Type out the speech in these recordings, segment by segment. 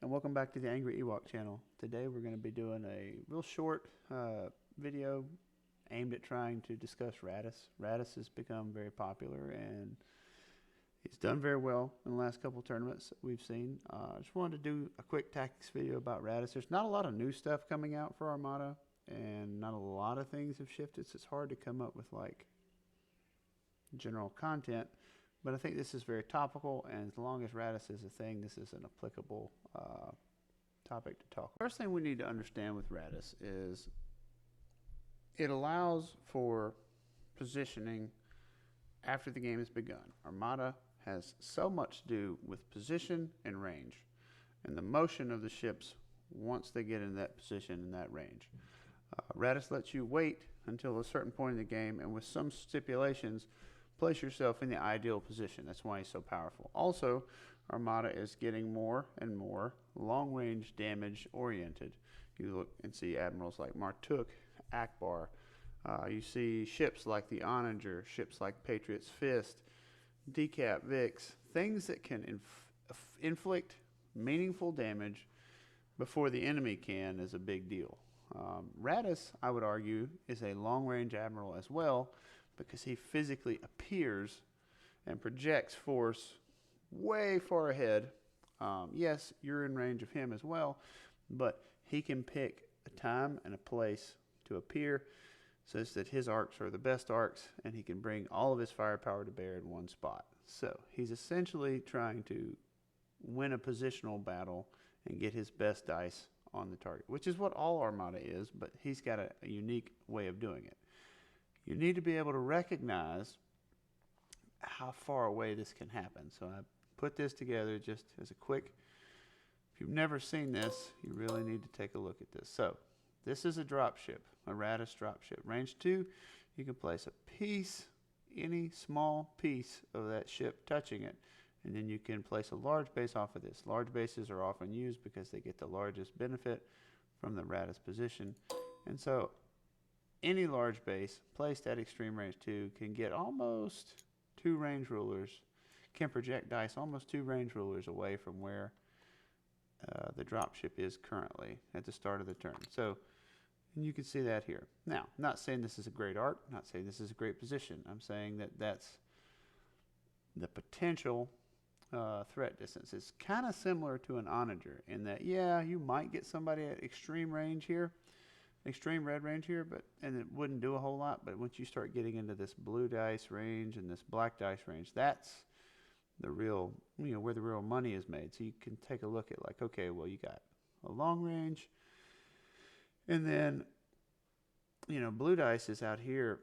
and welcome back to the Angry Ewok channel. Today we're going to be doing a real short video aimed at trying to discuss Raddus. Raddus has become very popular and he's done very well in the last couple of tournaments that we've seen. I just wanted to do a quick tactics video about Raddus. There's not a lot of new stuff coming out for Armada, and not a lot of things have shifted, so it's hard to come up with like general content. But I think this is very topical, and as long as Raddus is a thing, this is an applicable topic to talk about. First thing we need to understand with Raddus is it allows for positioning after the game has begun. Armada has so much to do with position and range, and the motion of the ships once they get in that position and that range. Raddus lets you wait until a certain point in the game, and with some stipulations, place yourself in the ideal position. That's why he's so powerful. Also, Armada is getting more and more long-range damage oriented. You look and see admirals like Martuk, Akbar. You see ships like the Onager, ships like Patriot's Fist, Decap, Vix, things that can inflict meaningful damage before the enemy can is a big deal. Raddus, I would argue, is a long-range admiral as well, because he physically appears and projects force way far ahead. Yes, you're in range of him as well, but he can pick a time and a place to appear such that his arcs are the best arcs, and he can bring all of his firepower to bear in one spot. So he's essentially trying to win a positional battle and get his best dice on the target, which is what all Armada is, but he's got a unique way of doing it. You need to be able to recognize how far away this can happen. So I put this together just as a quick, if you've never seen this, you really need to take a look at this. So this is a dropship, a Raddus dropship. Range 2, you can place a piece, any small piece of that ship touching it, and then you can place a large base off of this. Large bases are often used because they get the largest benefit from the Raddus position. And so any large base placed at extreme range 2 can get almost 2 range rulers, can project dice almost 2 range rulers away from where the dropship is currently at the start of the turn. So, and you can see that here. Now, I'm not saying this is a great art, I'm not saying this is a great position. I'm saying that that's the potential threat distance. It's kind of similar to an onager in that, yeah, you might get somebody at extreme range here, extreme red range here, and it wouldn't do a whole lot. But once you start getting into this blue dice range and this black dice range, that's the real, where the real money is made. So you can take a look at like, okay, well, you got a long range, and then blue dice is out here,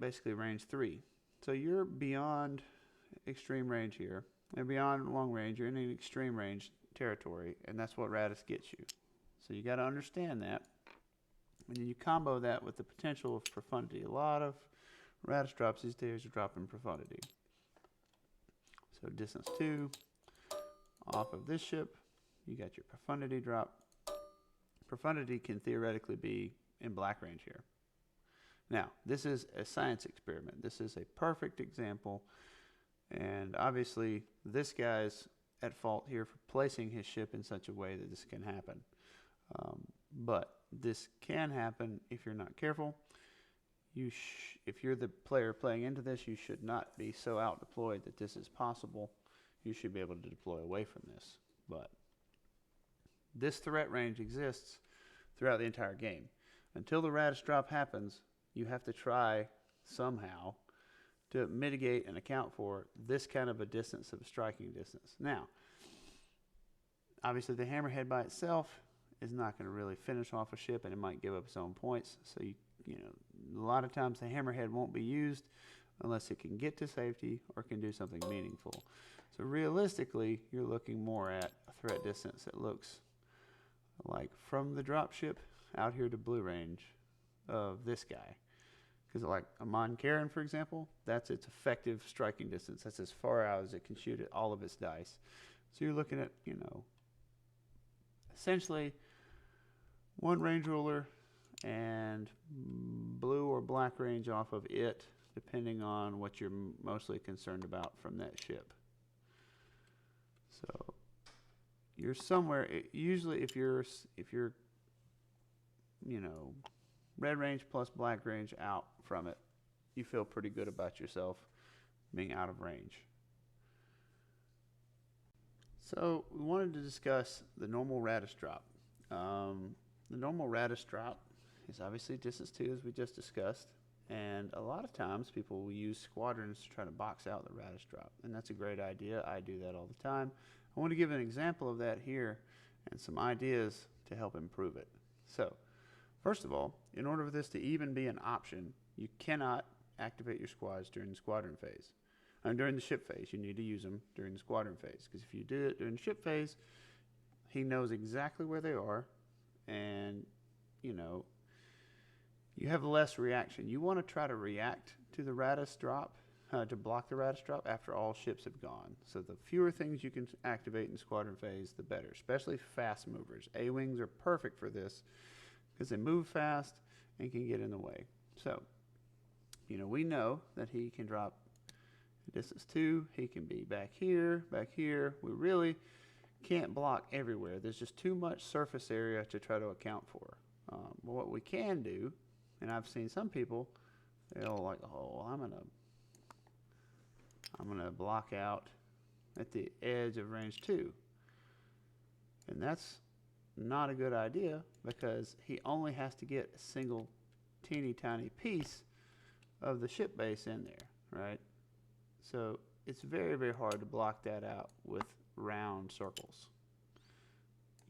basically range 3. So you're beyond extreme range here, and beyond long range, you're in an extreme range territory, and that's what Raddus gets you. So you got to understand that. And then you combo that with the potential of profundity. A lot of Raddus drops these days are dropping profundity. So distance 2 off of this ship, you got your profundity drop. Profundity can theoretically be in black range here. Now, this is a science experiment. This is a perfect example, and obviously this guy's at fault here for placing his ship in such a way that this can happen. But this can happen if you're not careful. If you're the player playing into this, you should not be so out deployed that this is possible. You should be able to deploy away from this. But this threat range exists throughout the entire game. Until the Raddus drop happens, you have to try somehow to mitigate and account for this kind of a distance, of a striking distance. Now, obviously the hammerhead by itself is not going to really finish off a ship, and it might give up its own points. So a lot of times the hammerhead won't be used unless it can get to safety or can do something meaningful. So realistically, you're looking more at a threat distance that looks like from the dropship out here to blue range of this guy. Because like a Mon Cairn, for example, that's its effective striking distance. That's as far out as it can shoot at all of its dice. So you're looking at, essentially one range ruler and blue or black range off of it, depending on what you're mostly concerned about from that ship. So you're somewhere. Usually, if you're you know, red range plus black range out from it, you feel pretty good about yourself being out of range. So we wanted to discuss the normal Raddus drop. The normal Raddus drop is obviously distance 2, as we just discussed, and a lot of times people will use squadrons to try to box out the Raddus drop, and that's a great idea. I do that all the time. I want to give an example of that here and some ideas to help improve it. So, first of all, in order for this to even be an option, you cannot activate your squads during the squadron phase. During the ship phase, you need to use them during the squadron phase, because if you do it during the ship phase, he knows exactly where they are, and you know, you have less reaction. You want to try to react to the Raddus drop, to block the Raddus drop after all ships have gone. So the fewer things you can activate in squadron phase, the better, especially fast movers. A-wings are perfect for this because they move fast and can get in the way. So, you know, we know that he can drop distance 2, he can be back here, back here. We really can't block everywhere. There's just too much surface area to try to account for. But what we can do, and I've seen some people, they'll like, oh, I'm gonna block out at the edge of range 2. And that's not a good idea, because he only has to get a single teeny tiny piece of the ship base in there, right? So it's very, very hard to block that out with round circles.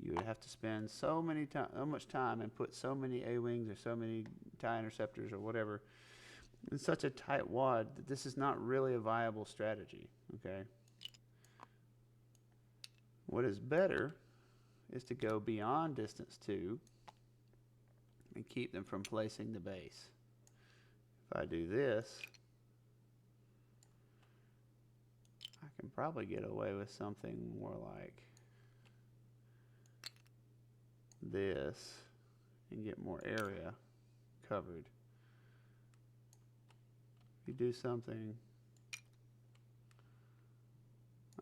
You would have to spend so much time and put so many A-wings or so many TIE interceptors or whatever in such a tight wad that this is not really a viable strategy, okay? What is better is to go beyond distance 2 and keep them from placing the base. If I do this, I can probably get away with something more like this and get more area covered. If you do something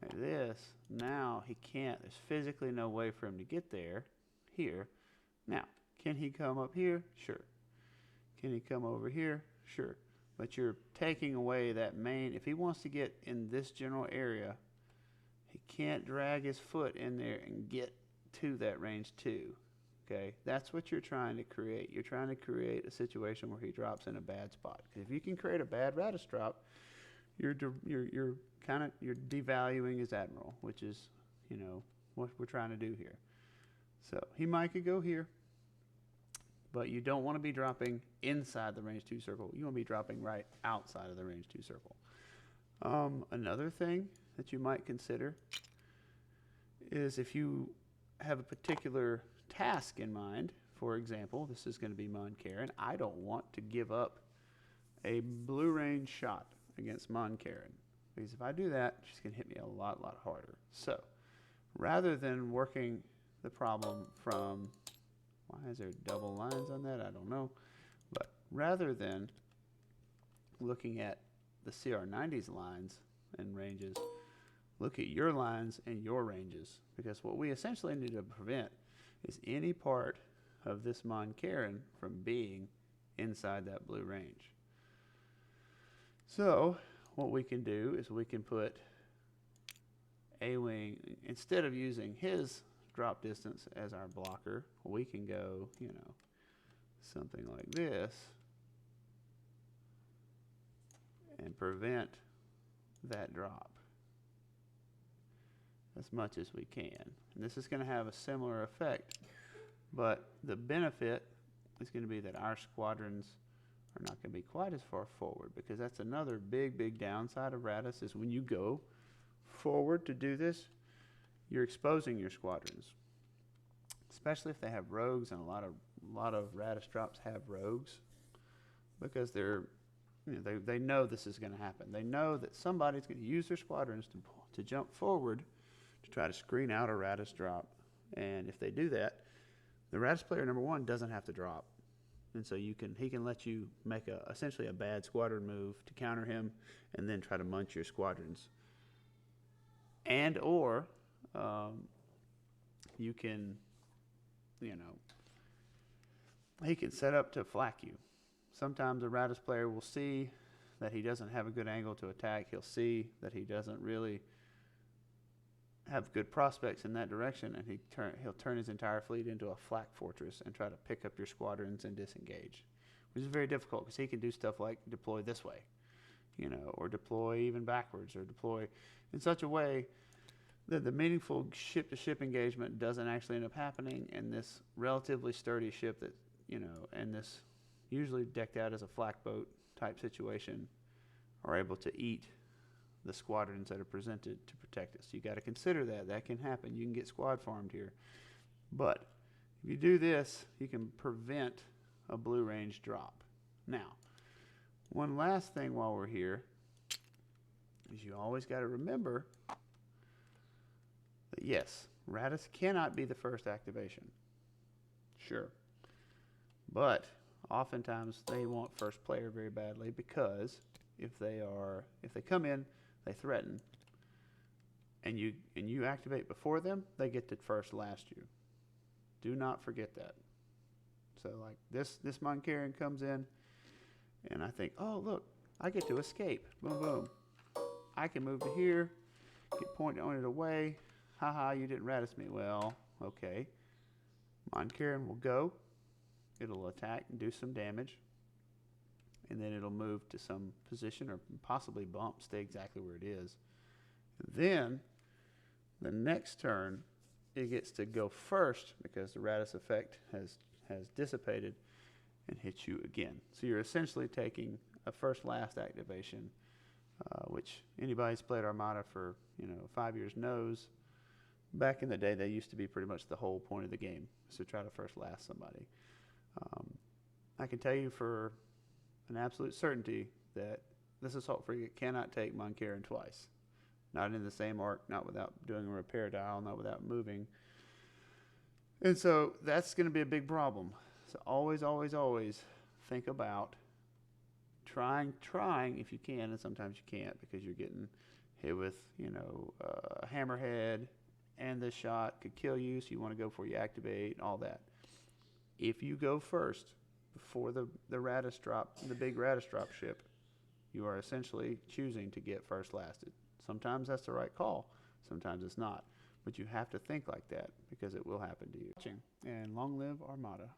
like this, now he can't, there's physically no way for him to get there here. Now, can he come up here? Sure. Can he come over here? Sure. But you're taking away that main, if he wants to get in this general area, he can't drag his foot in there and get to that range 2. Okay, that's what you're trying to create. You're trying to create a situation where he drops in a bad spot. Because if you can create a bad Raddus drop, you're devaluing his admiral, which is, you know, what we're trying to do here. So he might could go here, but you don't want to be dropping inside the range 2 circle. You want to be dropping right outside of the range 2 circle. Another thing that you might consider is if you have a particular task in mind. For example, this is going to be Mon Carin. I don't want to give up a blue range shot against Mon Carin, because if I do that, she's going to hit me a lot harder. So rather than working the problem from, why is there double lines on that? I don't know. But rather than looking at the CR90's lines and ranges, look at your lines and your ranges, because what we essentially need to prevent is any part of this Mon Carin from being inside that blue range. So what we can do is we can put A-wing, instead of using his drop distance as our blocker, we can go, you know, something like this and prevent that drop as much as we can. And this is going to have a similar effect, but the benefit is going to be that our squadrons are not going to be quite as far forward, because that's another big downside of Raddus, is when you go forward to do this, you're exposing your squadrons, especially if they have rogues, and a lot of Raddus drops have rogues, because they're, you know, they know this is going to happen. They know that somebody's going to use their squadrons to jump forward to try to screen out a Raddus drop. And if they do that, the Raddus player number 1 doesn't have to drop. And so he can let you make essentially a bad squadron move to counter him, and then try to munch your squadrons. And or you can, you know, he can set up to flak you. Sometimes a Raddus player will see that he doesn't have a good angle to attack. He'll see that he doesn't really have good prospects in that direction, and he'll turn his entire fleet into a flak fortress and try to pick up your squadrons and disengage, which is very difficult because he can do stuff like deploy this way, you know, or deploy even backwards, or deploy in such a way that the meaningful ship-to-ship engagement doesn't actually end up happening, and this relatively sturdy ship that, you know, and this usually decked out as a flak boat type situation are able to eat the squadrons that are presented to protect us. You got to consider that can happen. You can get squad farmed here, but if you do this, you can prevent a blue range drop. Now, one last thing while we're here is you always got to remember that yes, Raddus cannot be the first activation. Sure. But oftentimes they want first player very badly, because if they come in, they threaten, and you activate before them, they get to first last you. Do not forget that. So like this Moncarian comes in, and I think, oh look, I get to escape. Boom boom. I can move to here, get pointed away. Haha, you didn't Raddus me. Well, okay. Moncarian will go. It'll attack and do some damage, and then it'll move to some position or possibly bump, stay exactly where it is. Then the next turn, it gets to go first because the Raddus effect has dissipated and hits you again. So you're essentially taking a first last activation, which anybody who's played Armada for 5 years knows. Back in the day, they used to be pretty much the whole point of the game, so try to first last somebody. I can tell you for an absolute certainty that this assault frigate cannot take Moncarian twice. Not in the same arc, not without doing a repair dial, not without moving. And so that's going to be a big problem. So always, always, always think about trying if you can, and sometimes you can't because you're getting hit with, a hammerhead, and this shot could kill you, so you want to go before you activate, all that. If you go first before the Raddus drop, the big Raddus drop ship, you are essentially choosing to get first lasted. Sometimes that's the right call, sometimes it's not. But you have to think like that because it will happen to you. And long live Armada.